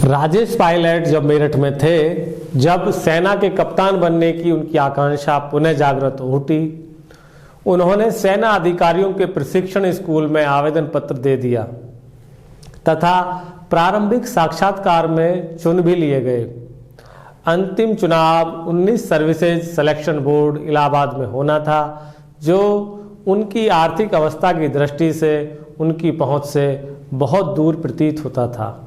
राजेश पायलट जब मेरठ में थे, जब सेना के कप्तान बनने की उनकी आकांक्षा पुनः जागृत उठी, उन्होंने सेना अधिकारियों के प्रशिक्षण स्कूल में आवेदन पत्र दे दिया तथा प्रारंभिक साक्षात्कार में चुन भी लिए गए। अंतिम चुनाव 19 सर्विसेज सिलेक्शन बोर्ड इलाहाबाद में होना था, जो उनकी आर्थिक अवस्था की दृष्टि से उनकी पहुंच से बहुत दूर प्रतीत होता था।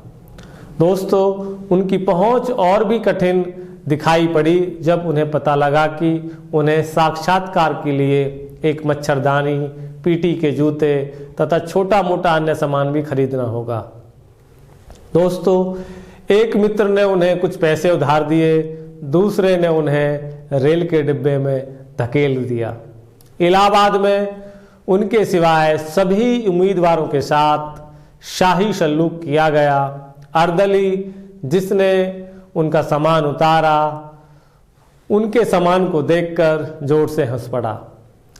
दोस्तों, उनकी पहुंच और भी कठिन दिखाई पड़ी जब उन्हें पता लगा कि उन्हें साक्षात्कार के लिए एक मच्छरदानी, पीटी के जूते तथा छोटा मोटा अन्य सामान भी खरीदना होगा। दोस्तों, एक मित्र ने उन्हें कुछ पैसे उधार दिए, दूसरे ने उन्हें रेल के डिब्बे में धकेल दिया। इलाहाबाद में उनके सिवाय सभी उम्मीदवारों के साथ शाही सलूक किया गया। अर्दली, जिसने उनका सामान उतारा, उनके सामान को देखकर जोर से हंस पड़ा।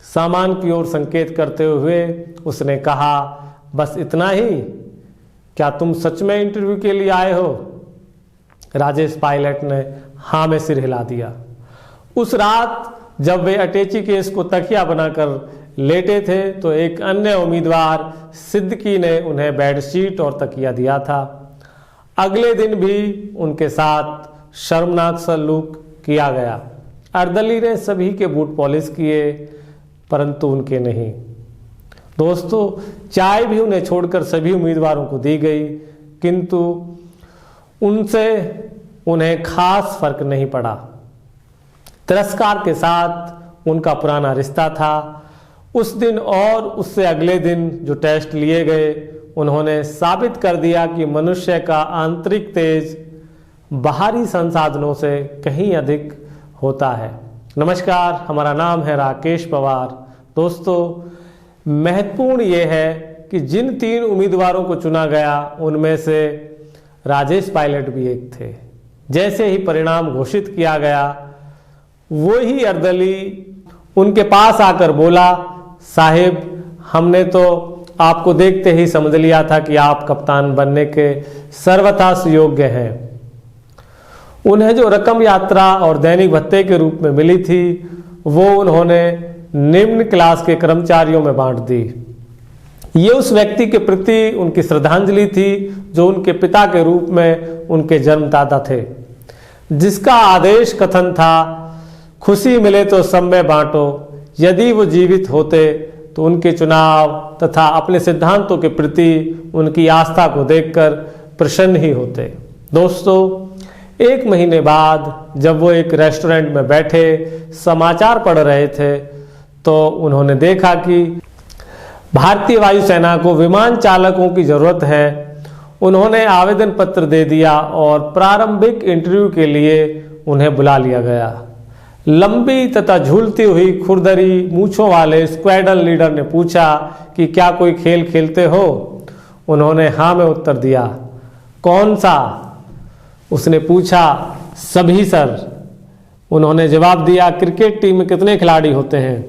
सामान की ओर संकेत करते हुए उसने कहा, बस इतना ही? क्या तुम सच में इंटरव्यू के लिए आए हो? राजेश पायलट ने हाँ में सिर हिला दिया। उस रात जब वे अटैची केस को तकिया बनाकर लेटे थे, तो एक अन्य उम्मीदवार सिद्दीकी ने उन्हें बेडशीट और तकिया दिया था। अगले दिन भी उनके साथ शर्मनाक सलूक किया गया। अर्दली ने सभी के बूट पॉलिश किए, परंतु उनके नहीं। दोस्तों, चाय भी उन्हें छोड़कर सभी उम्मीदवारों को दी गई, किंतु उनसे उन्हें खास फर्क नहीं पड़ा। तिरस्कार के साथ उनका पुराना रिश्ता था। उस दिन और उससे अगले दिन जो टेस्ट लिए गए, उन्होंने साबित कर दिया कि मनुष्य का आंतरिक तेज बाहरी संसाधनों से कहीं अधिक होता है। नमस्कार, हमारा नाम है राकेश पवार। दोस्तों, महत्वपूर्ण ये है कि जिन 3 उम्मीदवारों को चुना गया, उनमें से राजेश पायलट भी एक थे। जैसे ही परिणाम घोषित किया गया, वही अर्दली उनके पास आकर बोला, साहिब, हमने तो आपको देखते ही समझ लिया था कि आप कप्तान बनने के सर्वथा योग्य हैं। उन्हें जो रकम यात्रा और दैनिक भत्ते के रूप में मिली थी, वो उन्होंने निम्न क्लास के कर्मचारियों में बांट दी। ये उस व्यक्ति के प्रति उनकी श्रद्धांजलि थी जो उनके पिता के रूप में उनके जन्मदाता थे, जिसका आदेश कथन था, खुशी मिले तो सब में बांटो। यदि वो जीवित होते तो उनके चुनाव तथा अपने सिद्धांतों के प्रति उनकी आस्था को देखकर प्रसन्न ही होते। दोस्तों, 1 महीने बाद जब वो एक रेस्टोरेंट में बैठे समाचार पढ़ रहे थे, तो उन्होंने देखा कि भारतीय वायुसेना को विमान चालकों की जरूरत है। उन्होंने आवेदन पत्र दे दिया और प्रारंभिक इंटरव्यू के लिए उन्हें बुला लिया गया। लंबी तथा झूलती हुई खुरदरी मूछों वाले स्क्वाड्रन लीडर ने पूछा कि क्या कोई खेल खेलते हो? उन्होंने हाँ में उत्तर दिया। कौन सा? उसने पूछा। सभी सर, उन्होंने जवाब दिया। क्रिकेट टीम में कितने खिलाड़ी होते हैं?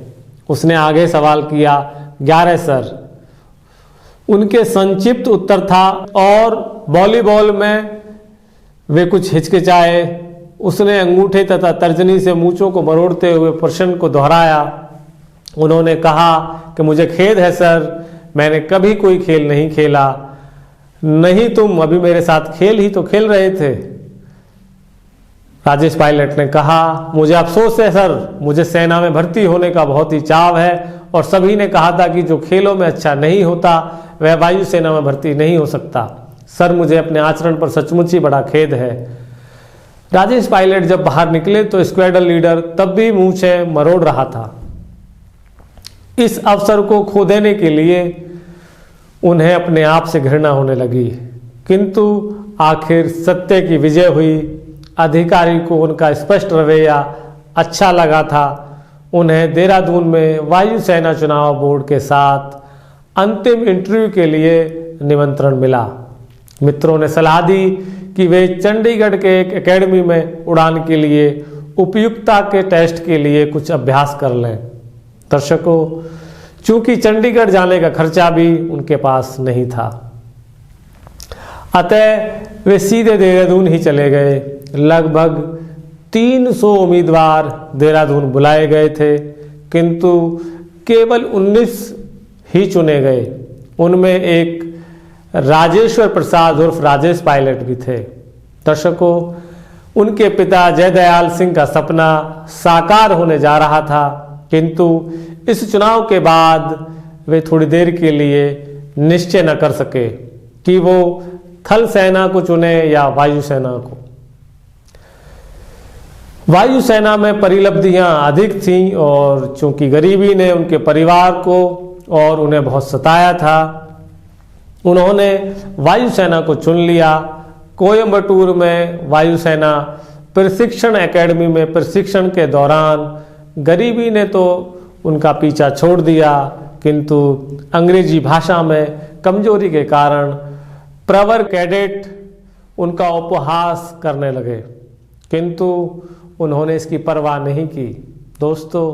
उसने आगे सवाल किया। 11 सर। उनके संक्षिप्त उत्तर था। और वॉलीबॉल में? वे कुछ हिचकिचाए। उसने अंगूठे तथा तर्जनी से मूंछों को मरोड़ते हुए प्रश्न को दोहराया। उन्होंने कहा कि मुझे खेद है सर, मैंने कभी कोई खेल नहीं खेला। नहीं, तुम अभी मेरे साथ खेल ही तो खेल रहे थे। राजेश पायलट ने कहा, मुझे अफसोस है सर, मुझे सेना में भर्ती होने का बहुत ही चाव है और सभी ने कहा था कि जो खेलों में अच्छा नहीं होता वह वायुसेना में भर्ती नहीं हो सकता। सर, मुझे अपने आचरण पर सचमुच ही बड़ा खेद है। राजेश पायलट जब बाहर निकले तो स्क्वाड्रन लीडर तब भी मूंछें मरोड़ रहा था। इस अवसर को खो देने के लिए उन्हें अपने आप से घृणा होने लगी, किंतु आखिर सत्य की विजय हुई। अधिकारी को उनका स्पष्ट रवैया अच्छा लगा था। उन्हें देहरादून में वायुसेना चुनाव बोर्ड के साथ अंतिम इंटरव्यू के लिए निमंत्रण मिला। मित्रों ने सलाह दी कि वे चंडीगढ़ के एक एकेडमी में उड़ान के लिए उपयुक्तता के टेस्ट के लिए कुछ अभ्यास कर लें। दर्शकों, चूंकि चंडीगढ़ जाने का खर्चा भी उनके पास नहीं था, अतः वे सीधे देहरादून ही चले गए। लगभग 300 उम्मीदवार देहरादून बुलाए गए थे, किंतु केवल 19 ही चुने गए। उनमें एक राजेश्वर प्रसाद उर्फ राजेश पायलट भी थे। दर्शकों, उनके पिता जयदयाल सिंह का सपना साकार होने जा रहा था, किंतु इस चुनाव के बाद वे थोड़ी देर के लिए निश्चय न कर सके कि वो थल सेना को चुने या वायुसेना को। वायुसेना में परिलब्धियां अधिक थीं और चूंकि गरीबी ने उनके परिवार को और उन्हें बहुत सताया था, उन्होंने वायुसेना को चुन लिया। कोयम्बटूर में वायुसेना प्रशिक्षण एकेडमी में प्रशिक्षण के दौरान गरीबी ने तो उनका पीछा छोड़ दिया, किंतु अंग्रेजी भाषा में कमजोरी के कारण प्रवर कैडेट उनका उपहास करने लगे, किंतु उन्होंने इसकी परवाह नहीं की। दोस्तों,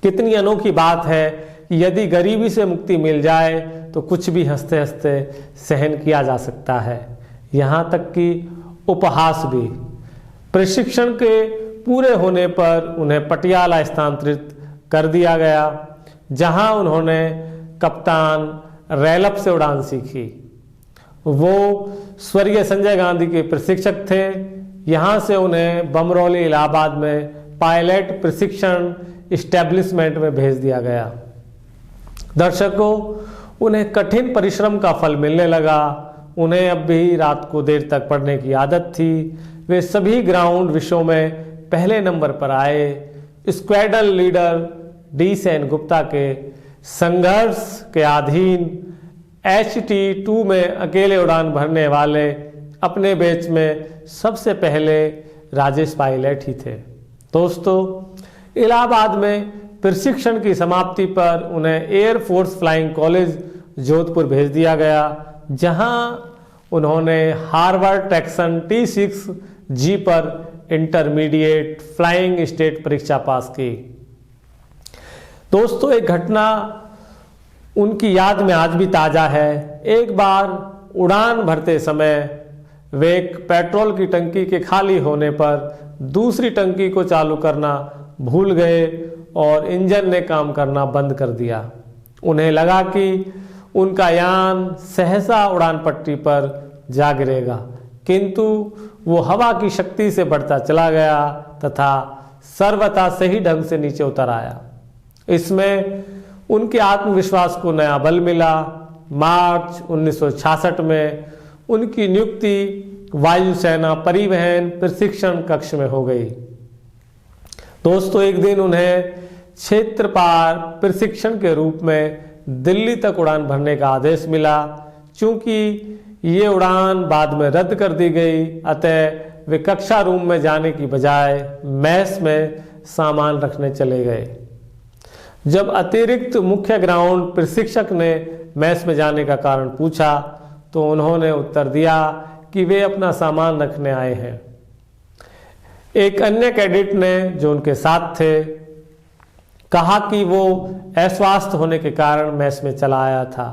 कितनी अनोखी बात है कि यदि गरीबी से मुक्ति मिल जाए तो कुछ भी हंसते हंसते सहन किया जा सकता है, यहाँ तक कि उपहास भी। प्रशिक्षण के पूरे होने पर उन्हें पटियाला स्थानांतरित कर दिया गया, जहां उन्होंने कप्तान रैलप से उड़ान सीखी। वो स्वर्गीय संजय गांधी के प्रशिक्षक थे। यहाँ से उन्हें बमरौली इलाहाबाद में पायलट प्रशिक्षण इस्टेब्लिशमेंट में भेज दिया गया। दर्शकों, उन्हें कठिन परिश्रम का फल मिलने लगा। उन्हें अब भी रात को देर तक पढ़ने की आदत थी। वे सभी ग्राउंड विषयों में पहले नंबर पर आए। Squadron leader D Sen Gupta के संघर्ष के अधीन HT-2 में अकेले उड़ान भरने वाले अपने बैच में सबसे पहले राजेश पायलट ही थे। दोस्तों, इलाहाबाद में प्रशिक्षण की समाप्ति पर उन्हें air force flying college Jodhpur भेज दिया गया, जहां उन्होंने हार्वर्ड टेक्सन T6G पर इंटरमीडिएट फ्लाइंग स्टेट परीक्षा पास की। दोस्तों, एक घटना उनकी याद में आज भी ताजा है। एक बार उड़ान भरते समय वे एक पेट्रोल की टंकी के खाली होने पर दूसरी टंकी को चालू करना भूल गए और इंजन ने काम करना बंद कर दिया। उन्हें लगा कि उनका यान सहसा उड़ान पट्टी पर जा गिरेगा, किंतु वो हवा की शक्ति से बढ़ता चला गया तथा सर्वथा सही ढंग से नीचे उतर आया। इसमें उनके आत्मविश्वास को नया बल मिला। मार्च 1966 में उनकी नियुक्ति वायुसेना परिवहन प्रशिक्षण कक्ष में हो गई। दोस्तों, एक दिन उन्हें क्षेत्रपार प्रशिक्षण के रूप में दिल्ली तक उड़ान भरने का आदेश मिला। चूंकि ये उड़ान बाद में रद्द कर दी गई, अतः वे कक्षा रूम में जाने की बजाय मैस में सामान रखने चले गए। जब अतिरिक्त मुख्य ग्राउंड प्रशिक्षक ने मैस में जाने का कारण पूछा तो उन्होंने उत्तर दिया कि वे अपना सामान रखने आए हैं। एक अन्य कैडेट ने, जो उनके साथ थे, कहा कि वो अस्वस्थ होने के कारण मैस में चला आया था।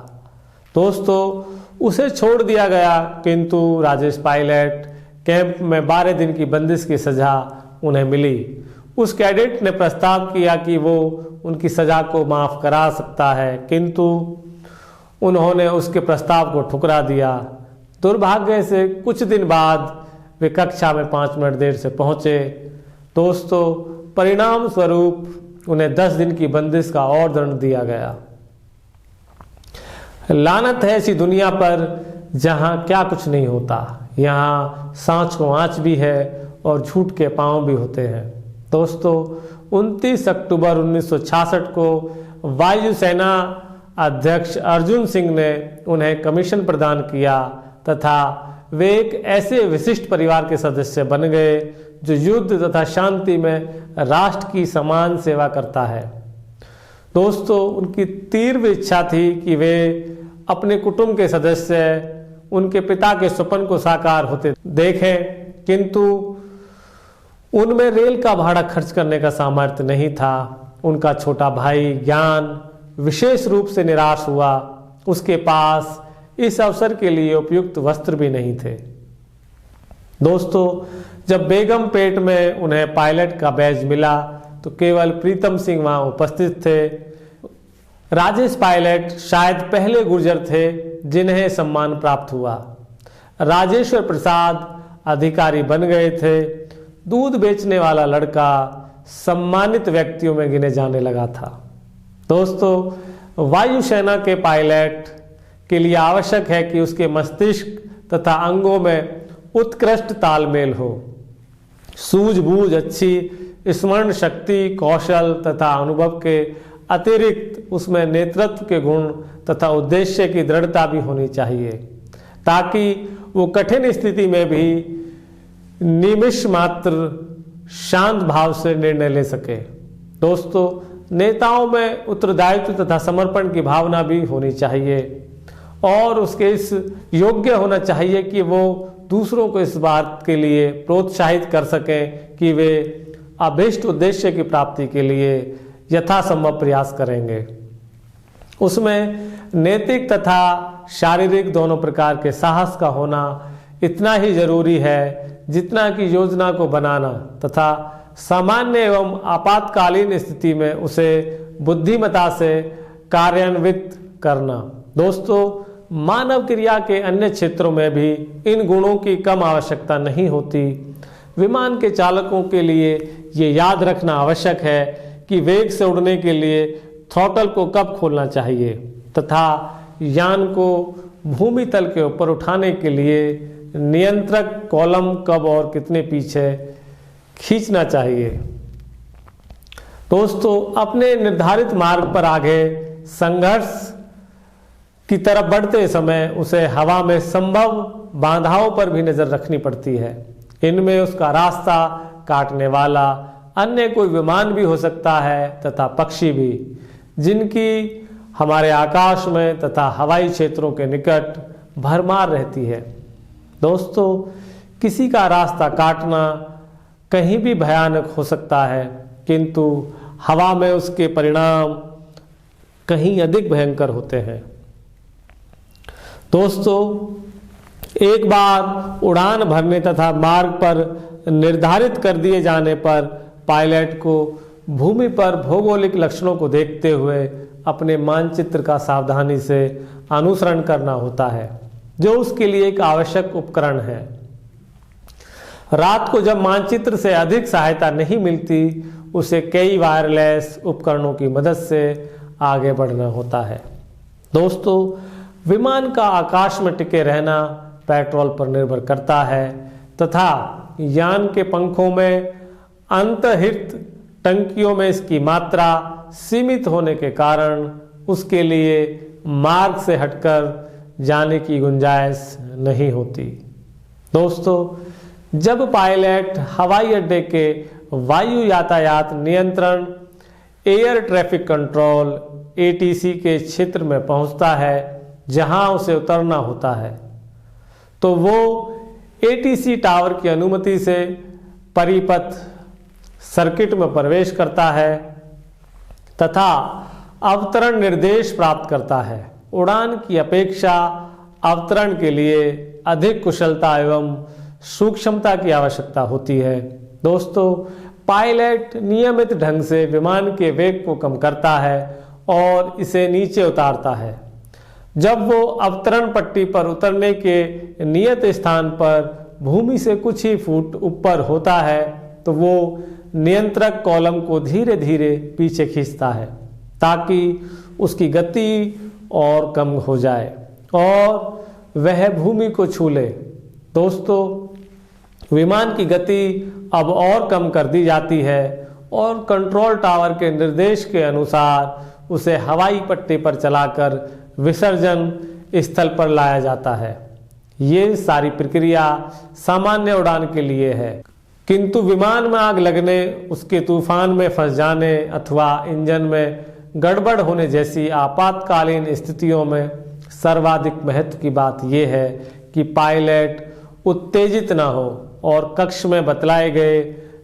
दोस्तों, उसे छोड़ दिया गया, किंतु राजेश पायलट कैंप में 12 दिन की बंदिश की सजा उन्हें मिली। उस कैडेट ने प्रस्ताव किया कि वो उनकी सजा को माफ करा सकता है, किंतु उन्होंने उसके प्रस्ताव को ठुकरा दिया। दुर्भाग्य से कुछ दिन बाद वे कक्षा में 5 मिनट देर से पहुंचे। दोस्तों, परिणाम स्वरूप उन्हें 10 दिन की बंदिश का और दंड दिया गया। लानत है ऐसी दुनिया पर जहां क्या कुछ नहीं होता। यहाँ सांच को आंच भी है और झूठ के पांव भी होते हैं। दोस्तों, 29 अक्टूबर 1966 को वायुसेना अध्यक्ष अर्जुन सिंह ने उन्हें कमीशन प्रदान किया तथा वे एक ऐसे विशिष्ट परिवार के सदस्य बन गए जो युद्ध तथा शांति में राष्ट्र की समान सेवा करता है। दोस्तों, उनकी तीव्र इच्छा थी कि वे अपने कुटुंब के सदस्य उनके पिता के स्वप्न को साकार होते देखें, किंतु उनमें रेल का भाड़ा खर्च करने का सामर्थ्य नहीं था। उनका छोटा भाई ज्ञान विशेष रूप से निराश हुआ। उसके पास इस अवसर के लिए उपयुक्त वस्त्र भी नहीं थे। दोस्तों, जब बेगम पेट में उन्हें पायलट का बैज मिला तो केवल प्रीतम सिंह वहां उपस्थित थे। राजेश पायलट शायद पहले गुर्जर थे जिन्हें सम्मान प्राप्त हुआ। राजेश्वर प्रसाद अधिकारी बन गए थे। दूध बेचने वाला लड़का सम्मानित व्यक्तियों में गिने जाने लगा था। दोस्तों, वायुसेना के पायलट के लिए आवश्यक है कि उसके मस्तिष्क तथा अंगों में उत्कृष्ट तालमेल हो, सूझबूझ अच्छी, स्मरण शक्ति, कौशल तथा अनुभव के अतिरिक्त उसमें नेतृत्व के गुण तथा उद्देश्य की दृढ़ता भी होनी चाहिए, ताकि वो कठिन स्थिति में भी निमिष मात्र शांत भाव से निर्णय ले सके। दोस्तों, नेताओं में उत्तरदायित्व तथा समर्पण की भावना भी होनी चाहिए और उसके इस योग्य होना चाहिए कि वो दूसरों को इस बात के लिए प्रोत्साहित कर सकें कि वे अभीष्ट उद्देश्य की प्राप्ति के लिए यथासंभव प्रयास करेंगे। उसमें नैतिक तथा शारीरिक दोनों प्रकार के साहस का होना इतना ही जरूरी है जितना कि योजना को बनाना तथा सामान्य एवं आपातकालीन स्थिति में उसे बुद्धिमत्ता से कार्यान्वित करना। दोस्तों, मानव क्रिया के अन्य क्षेत्रों में भी इन गुणों की कम आवश्यकता नहीं होती। विमान के चालकों के लिए ये याद रखना आवश्यक है कि वेग से उड़ने के लिए थ्रॉटल को कब खोलना चाहिए तथा यान को भूमि तल के ऊपर उठाने के लिए नियंत्रक कॉलम कब और कितने पीछे खींचना चाहिए। दोस्तों, अपने निर्धारित मार्ग पर आगे संघर्ष की तरफ बढ़ते समय उसे हवा में संभव बाधाओं पर भी नजर रखनी पड़ती है। इनमें उसका रास्ता काटने वाला अन्य कोई विमान भी हो सकता है तथा पक्षी भी, जिनकी हमारे आकाश में तथा हवाई क्षेत्रों के निकट भरमार रहती है। दोस्तों, किसी का रास्ता काटना कहीं भी भयानक हो सकता है, किंतु हवा में उसके परिणाम कहीं अधिक भयंकर होते हैं। दोस्तों, एक बार उड़ान भरने तथा मार्ग पर निर्धारित कर दिए जाने पर पायलट को भूमि पर भौगोलिक लक्षणों को देखते हुए अपने मानचित्र का सावधानी से अनुसरण करना होता है, जो उसके लिए एक आवश्यक उपकरण है। रात को जब मानचित्र से अधिक सहायता नहीं मिलती, उसे कई वायरलेस उपकरणों की मदद से आगे बढ़ना होता है। दोस्तों, विमान का आकाश में टिके रहना पेट्रोल पर निर्भर करता है तथा यान के पंखों में अंतर्हित टंकियों में इसकी मात्रा सीमित होने के कारण उसके लिए मार्ग से हटकर जाने की गुंजाइश नहीं होती। दोस्तों, जब पायलट हवाई अड्डे के वायु यातायात नियंत्रण एयर ट्रैफिक कंट्रोल ATC के क्षेत्र में पहुंचता है जहां उसे उतरना होता है, तो वो ATC टावर की अनुमति से परिपथ सर्किट में प्रवेश करता है तथा अवतरण निर्देश प्राप्त करता है। उड़ान की अपेक्षा अवतरण के लिए अधिक कुशलता एवं सूक्ष्मता की आवश्यकता होती है। दोस्तों, पायलट नियमित ढंग से विमान के वेग को कम करता है और इसे नीचे उतारता है। जब वो अवतरण पट्टी पर उतरने के नियत स्थान पर भूमि से कुछ ही फुट ऊपर होता है, तो वो नियंत्रक कॉलम को धीरे धीरे पीछे खींचता है ताकि उसकी गति और कम हो जाए और वह भूमि को छू ले। दोस्तों, विमान की गति अब और कम कर दी जाती है और कंट्रोल टावर के निर्देश के अनुसार उसे हवाई पट्टी पर चलाकर विसर्जन स्थल पर लाया जाता है। ये सारी प्रक्रिया सामान्य उड़ान के लिए है, किंतु विमान में आग लगने, उसके तूफान में फंस जाने अथवा इंजन में गड़बड़ होने जैसी आपातकालीन स्थितियों में सर्वाधिक महत्व की बात यह है कि पायलट उत्तेजित न हो और कक्ष में बतलाए गए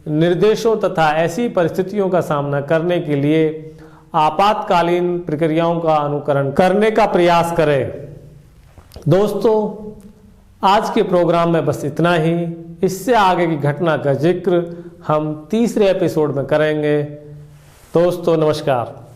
निर्देशों तथा ऐसी परिस्थितियों का सामना करने के लिए आपातकालीन प्रक्रियाओं का अनुकरण करने का प्रयास करें। दोस्तों, आज के प्रोग्राम में बस इतना ही। इससे आगे की घटना का जिक्र हम तीसरे एपिसोड में करेंगे। दोस्तों नमस्कार।